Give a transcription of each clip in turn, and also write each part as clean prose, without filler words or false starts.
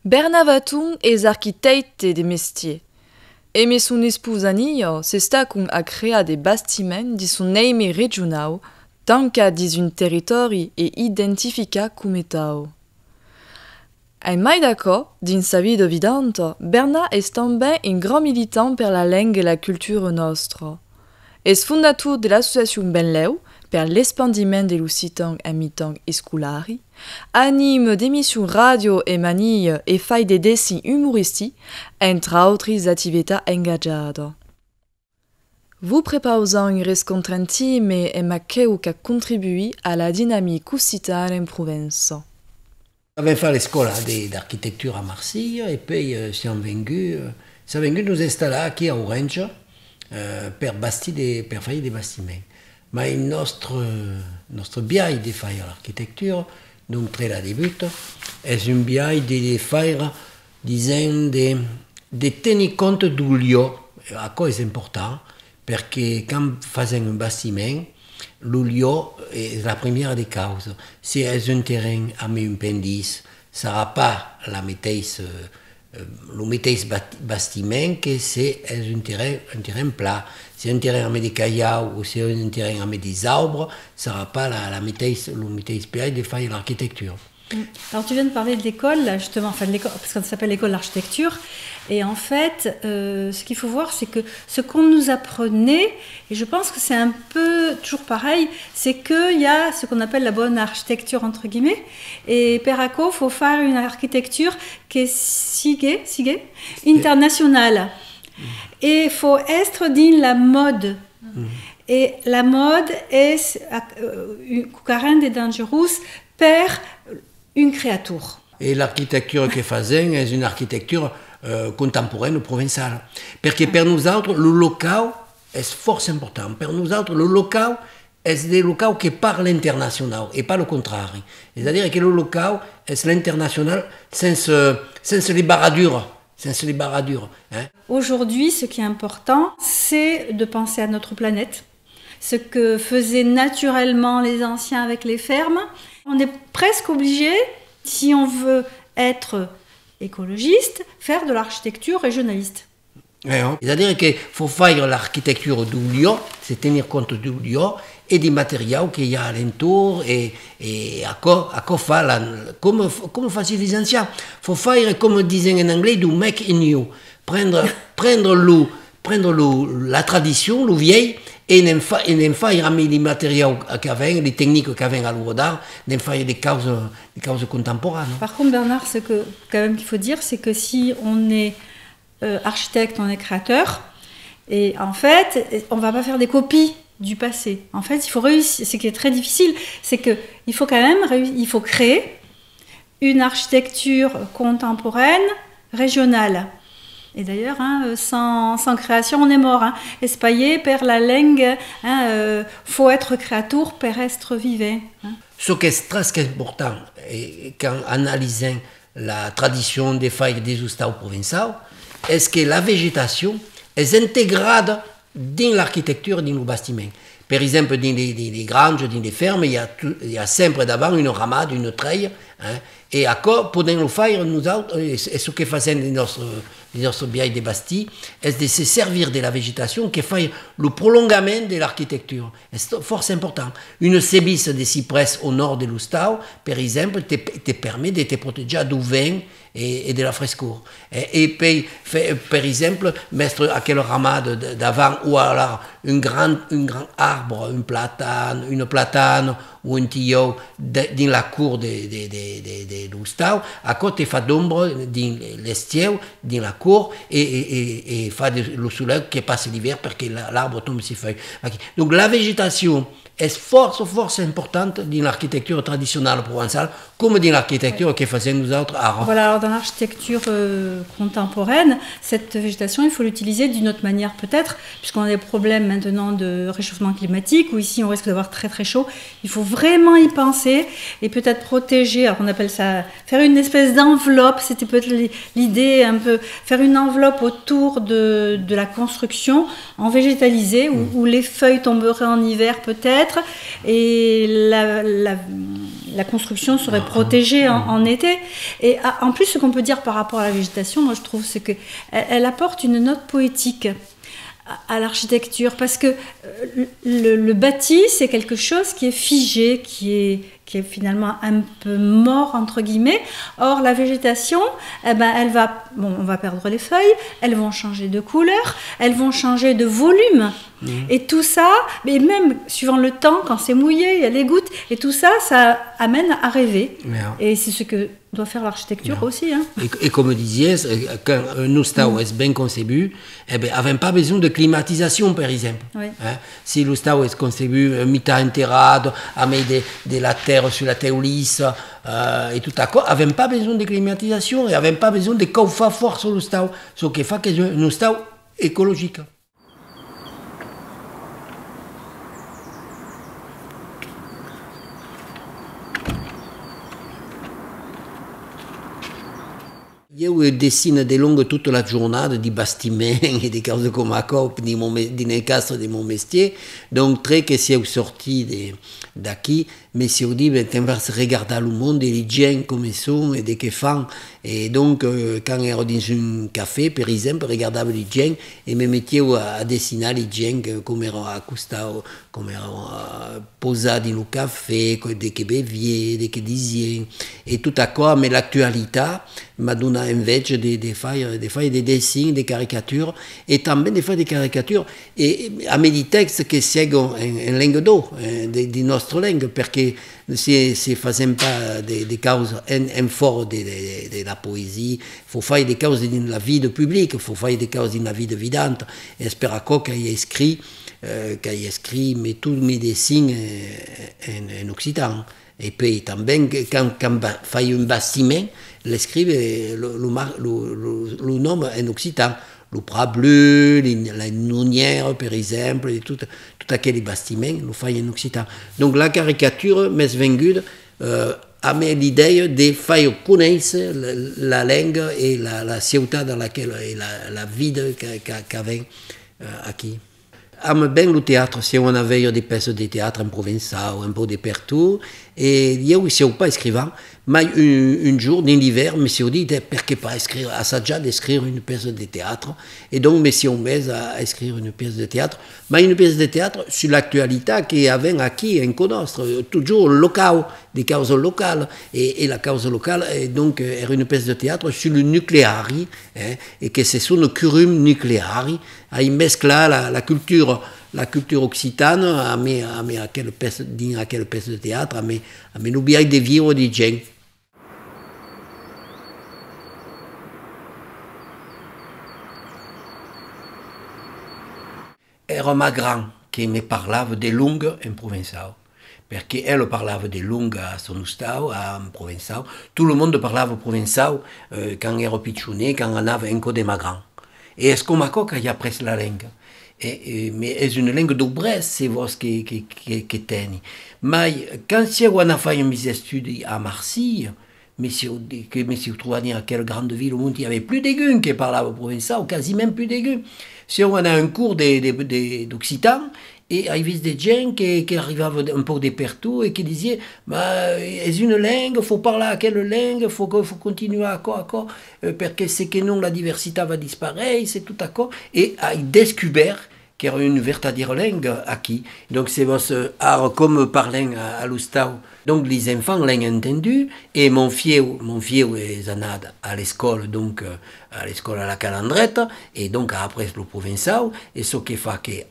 Bernavatum es architecte de mestier. E son esposanillo s'estacun a crear des bastiments di son nome regional, tanca dis un territori e identifica come tau. Ein mai d'accordo, din sa vida vidanta, Bernat est també un grand militant per la langue e la cultura nostra. Es fondateur de l'associazione Benleu, per l'espandiment de l'occitan en mitan escolari, anime d'émissions radio e manille e fai de dessins humoristici, entre autres attivitats engaggiadas. Vous préparez un rencontre intime e maqueu che contribui alla dynamique occitane en Provenza. Avem fait l'école d'architecture à Marseille et puis siamo venuti nous installer ici à Orange per fare des bâtiments. Mais notre biais de faire l'architecture, donc très la débute, est un biais de faire, disons, de tenir compte du lieu. À quoi c'est important? Parce que quand faisons un bâtiment, le lieu est la première des causes. Si c'est un terrain avec un pendice, ça n'aura pas le mateix bâtiment que si c'est un terrain plat. Si c'est un terrain avec des cailloux ou si c'est un terrain avec des arbres, ça n'aura pas le mateix biais de faire l'architecture. Alors tu viens de parler de l'école, là, justement, enfin de l'école, parce que ça s'appelle l'école d'architecture. Et en fait, ce qu'il faut voir, c'est que ce qu'on nous apprenait, et je pense que c'est un peu toujours pareil, c'est qu'il y a ce qu'on appelle la bonne architecture, entre guillemets. Et Perraco, il faut faire une architecture qui est sigue, internationale. Et il faut être dans la mode. Et la mode est carrément dangereuse pour une créature. Et l'architecture que faisons est une architecture contemporaine provençale. Parce que pour nous autres, le local est fort important. Pour nous autres, le local est des locaux qui parlent l'international et pas le contraire. C'est-à-dire que le local est l'international sans les baradures. Hein. Aujourd'hui, ce qui est important, c'est de penser à notre planète. Ce que faisaient naturellement les anciens avec les fermes. On est presque obligé, si on veut être écologiste, faire de l'architecture régionaliste. C'est-à-dire qu'il faut faire l'architecture du lieu, c'est tenir compte du lieu et des matériaux qu'il y a alentour et à quoi faire, comme faisaient les anciens. Il faut faire, comme disaient en anglais, du make in new. Prendre la tradition, le vieil, et n'en faire avec les matériaux qu'avaient, les techniques qu'avaient à l'œuvre d'art, n'en faire des causes contemporaines. Par contre, Bernard, ce que quand même qu'il faut dire, c'est que si on est architecte, on est créateur, et en fait, on ne va pas faire des copies du passé. En fait, il faut réussir. Ce qui est très difficile, c'est qu'il faut quand même il faut créer une architecture contemporaine, régionale. Et d'ailleurs, sans création, on est mort. Espaillé per la langue, faut être créature per être vivant. Ce qui est très important, quand analysant la tradition des failles des ustaus provençaux, est que la végétation est intégrée dans l'architecture de nos bâtiments. Par exemple, dans les granges, dans les fermes, il y a sempre d'avant une ramade, une treille. Et à quoi, pour le faire, nous autres, et ce que faisaient notre biais de Bastille, est de se servir de la végétation qui fait le prolongement de l'architecture. C'est fort important. Une sébisse de cyprès au nord de l'Ustau, par exemple, te permet de te protéger du vent et de la frescor. Et puis, par exemple, mettre à quelle ramade d'avant, ou alors un grand arbre, une platane ou un tilleul dans la cour de l'Ustau, à côté fait d'ombre dans l'estiu, dans la cour, et fait le soleil qui passe l'hiver parce que l'arbre tombe ses feuilles. Donc la végétation est fort importante dans l'architecture traditionnelle provençale, comme dans l'architecture que faisaient nous autres avant. Voilà, alors dans l'architecture contemporaine, cette végétation, il faut l'utiliser d'une autre manière peut-être, puisqu'on a des problèmes maintenant de réchauffement climatique, où ici on risque d'avoir très très chaud. Il faut vraiment y penser et peut-être protéger, alors on appelle ça, faire une espèce d'enveloppe, c'était peut-être l'idée, un peu, faire une enveloppe autour de la construction en végétalisé, où les feuilles tomberaient en hiver peut-être, et la construction serait protégée en été. Et en plus, ce qu'on peut dire par rapport à la végétation, moi je trouve, c'est qu'elle elle apporte une note poétique à l'architecture, parce que le bâti, c'est quelque chose qui est figé, qui est finalement un peu mort, entre guillemets. Or, la végétation, eh ben, on va perdre les feuilles, elles vont changer de couleur, elles vont changer de volume. Et tout ça, mais même suivant le temps, quand c'est mouillé, il y a les gouttes, et tout ça, ça amène à rêver. Et c'est ce que doit faire l'architecture aussi. Hein. Et comme disiez, quand un stau est bien conçu, eh ben, n'avait pas besoin de climatisation, par exemple. Oui. Hein? Si le stau est conçu mi-temps enterrado, avec de la terre sur la terre lisse, et tout à coup, n'avait pas besoin de climatisation, et n'avait pas besoin de chauffer fort sur le stau, ce qui fait que c'est un stau écologique. Je dessine de longue toute la journée des bâtiments et des choses comme ça, dans le cadre de mon métier. Donc, très que si je suis sorti d'ici, mais si on dit, on va regarder le monde et les gens comme ils sont et des qu'ils font. Et donc, quand je suis dans un café, par exemple, regarder les gens et me mettais à dessiner les gens comme ils sont accostés, comme ils sont posés dans le café, des qu'ils beviez, des qu'ils disaient. Et tout à coup, mais l'actualité m'a donné invece de faire des dessins, des caricatures, et también de faire des caricatures et à mes textes qui seguono en langue d'eau, de notre langue, parce que si ne faisons pas des causes en fort de la poésie, il faut faire des causes dans la vie publique, il faut faire des causes dans la vie vivante, et j'espère qu'il y ait écrit mais tous mes dessins en occitan. Et puis, también, quand fait un bâtiment, l'écrive le nom en occitan. Le Prat Bleu, la Nounière, par exemple, et tout aquel bâtiment, le fait en occitan. Donc, la caricature m'est venue à l'idée de faire connaître la langue et la ciutat dans laquelle, et la vie qu'avait ici. J'aime bien le théâtre, si on avait des pièces de théâtre en provençal, un peu de partout. Et je ne suis pas écrivain, mais un jour, dans l'hiver, je me suis dit, pourquoi pas écrire, d'écrire une pièce de théâtre. Et donc, je me suis mis à écrire une pièce de théâtre, mais une pièce de théâtre sur l'actualité qu'il y avait ici en Conostre, toujours local, des causes locales. Et la cause locale, donc, era une pièce de théâtre sur le nucléaire, et que c'est sur le curum nucléaire, à y mescler la culture occitane à quelle pièce de théâtre, à l'oublier de vivre des gens. Era ma grand qui me parlava de langue en provençal. Parce qu'elle parlava de langue à son stau, en provençal. Tout le monde parlava provençal quand era piccone, quand on avait un de ma grand. Et est-ce qu'on m'a qu'il y a presque la langue? Mais c'est une langue d'obresse, c'est ce que teni. Mais quand on a fait mes études à Marseille, mais si on trouvait dans quelle grande ville au monde, il n'y avait plus d'éguns qui parlaient provençal, ou quasi même plus d'éguns. Si on a un cours d'occitan, et il y avait des gens qui arrivaient un peu de partout et qui disaient c'est une langue, il faut parler à quelle langue, il faut continuer à quoi, parce que c'est que non, la diversité va disparaître, c'est tout à quoi. Et il découvert qu'il y a une véritable langue ici. Donc c'est comme parler à l'Oustau. Donc les enfants l'ont entendu, et mon fieu est allé à l'école, donc à l'école à la Calandrette, et donc après le provençal, et ce qui fait que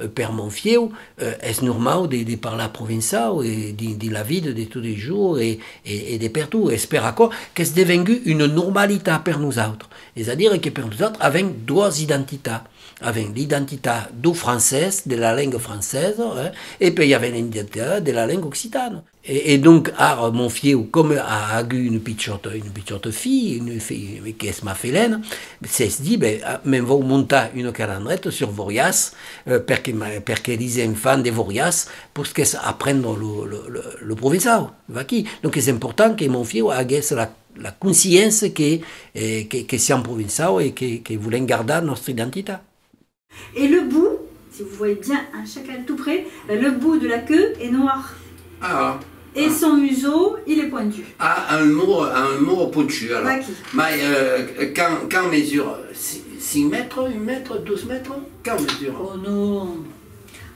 pour mon fieu, est normal de parler provençal, et de la vie de tous les jours, et de partout. J'espère que c'est devenu une normalité pour nous autres. C'est-à-dire que pour nous autres, avec deux identités. Avec l'identité du français, de la langue française, et puis il y avait l'identité de la langue occitane. Et donc, mon fieu, comme a eu une petite fille qui est ma félène, c'est dit, mais va monter une calendrette sur Vorias, parce que les enfants de Vorias, pour qu'ils apprennent le provençal. Donc, c'est important que mon fieu ait la conscience que c'est un provençal et que voulons garder notre identité. Et le bout, si vous voyez bien un chacal tout près, le bout de la queue est noir. Ah, Et son museau, il est pointu. Ah, un mot pointu, alors. Maquis. Mais quand mesure 6 mètres, 1 mètre, 12 mètres? Quand mesure? Oh non.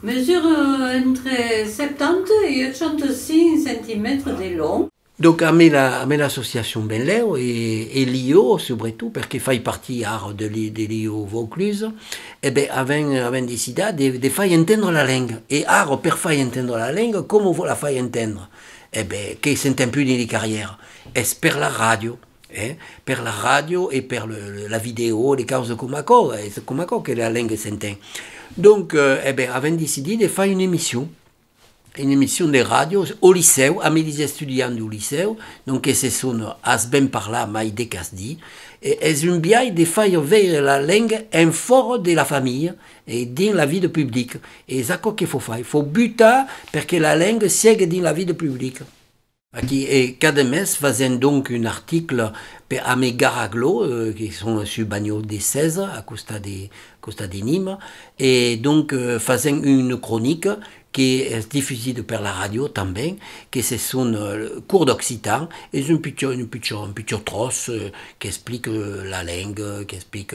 Mesure entre 70 et 85 cm de long. Donc a me l'association Benleo et l'IO, surtout, perché fai partie de l'IO Vaucluse, e ben avem décidé de fai entendre la langue. Et per fai entendre la langue, come la fai entendre? E ben, che s'entend più nelle carrière? È per la radio. Per la radio et per la vidéo, les causes comme ça que la langue s'entend. Donc, avem décidé de faire une émission de radio au lycée, à mes étudiants du lycée, donc ce sont as ben parla mai de casdi, et c'est un biais de faire veiller la langue en fort de la famille et dans la vie publique. Et c'est ce qu'il faut faire. Il faut buter pour que la langue signe dans la vie publique. Aquí, cada mes faisons donc un article à mes garaglos qui sont sur Bagno des 16 à Costa de Nîmes, et donc faisons une chronique qui est diffusée par la radio também, que ce sont cours d'occitan, et un petit trosse qui explique la langue, qui explique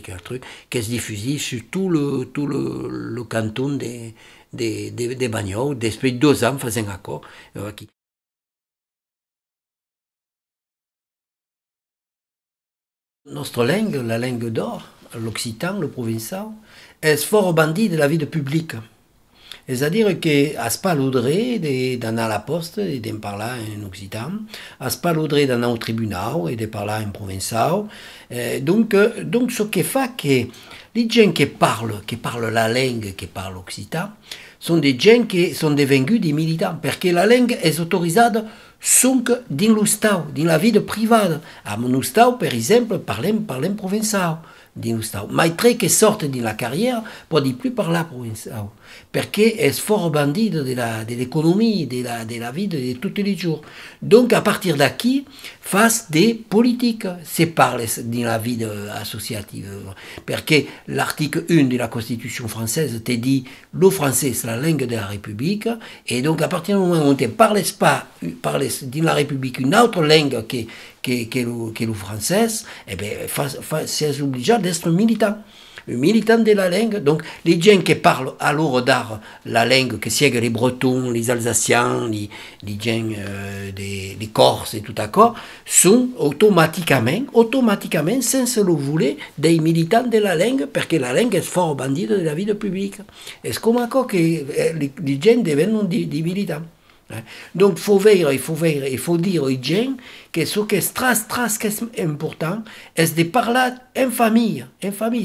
un truc, qui est diffusé sur tout le canton de Bagno, depuis 2 ans faisons encore. Notre langue, la langue d'or, l'occitan, le provençal, est fort bandit de la vie publique. C'est-à-dire qu'à paludrer d'anar a la poste et de parler en occitan, à paludrer d'anar au tribunal et de parler en provençal. Donc, ce qui fait que les gens qui parlent la langue, qui parlent l'occitan, sont des gens qui sont devenus des militants, parce que la langue est autorisée donc dans l'Ustau, dans la vie privée. À mon Ustau, par exemple, parlem provençal. Mais très qui sortent de la carrière pour ne plus parler provençal. Parce que c'est fort bandit de l'économie, de la vie de tous les jours. Donc, à partir d'ici, face des politiques, c'est parler dans la vie associative. Parce que l'article 1 de la Constitution française te dit le français, c'est la langue de la République. Et donc, à partir du moment où on ne parle pas dans la République une autre langue que le français, eh bien, c'est obligé d'être militant. Un militant de la langue. Donc, les gens qui parlent alors d'art la langue, que siègent les Bretons, les Alsaciens, les gens les Corses et tout d'accord, sont automatiquement, sans le vouloir, des militants de la langue, parce que la langue est fort bandit de la vie publique. Et c'est comme ça que les gens deviennent des militants. Donc, il faut dire aux gens que ce qui est très important, c'est de parler en famille.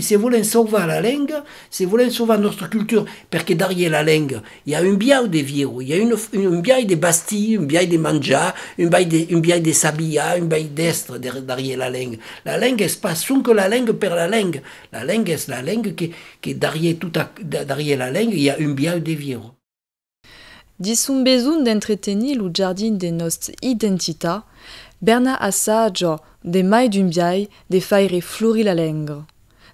Si vous voulez sauver la langue, si vous voulez sauver notre culture, parce que derrière la langue, il y a un biais de vivre, il y a un biais de Bastille, un biais de Manja, un biais de Sabia, un biais d'Estre derrière la langue. La langue n'est pas que la langue per la langue. La langue est la langue qui derrière la langue, il y a un biais de vivre. Disum besoin d'entretenir le jardin de notre identità, Berna assaggio de mai d'un biai de faire fleurir la langue.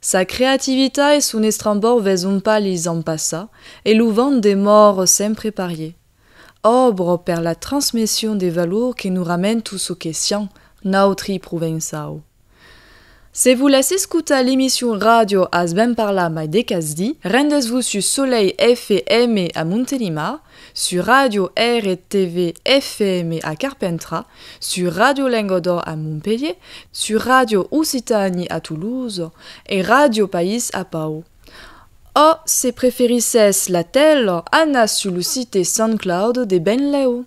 Sa créativité et son estrambor vesont pas les en passa, et le vent des morts sempre parier. Obre per la transmission des valeurs qui nous ramènent tout ce qui est sien, nautri provençal. Si vous laissez écouter l'émission radio As ben parla mai de casdi, rendez-vous sur Soleil FM à Montélimar, sur Radio R et TV FM à Carpentras, sur Radio Lingodor à Montpellier, sur Radio Occitanie à Toulouse et Radio Pays à Pau. O, si préférissez la telle, Anna sur le site SoundCloud de Benleo.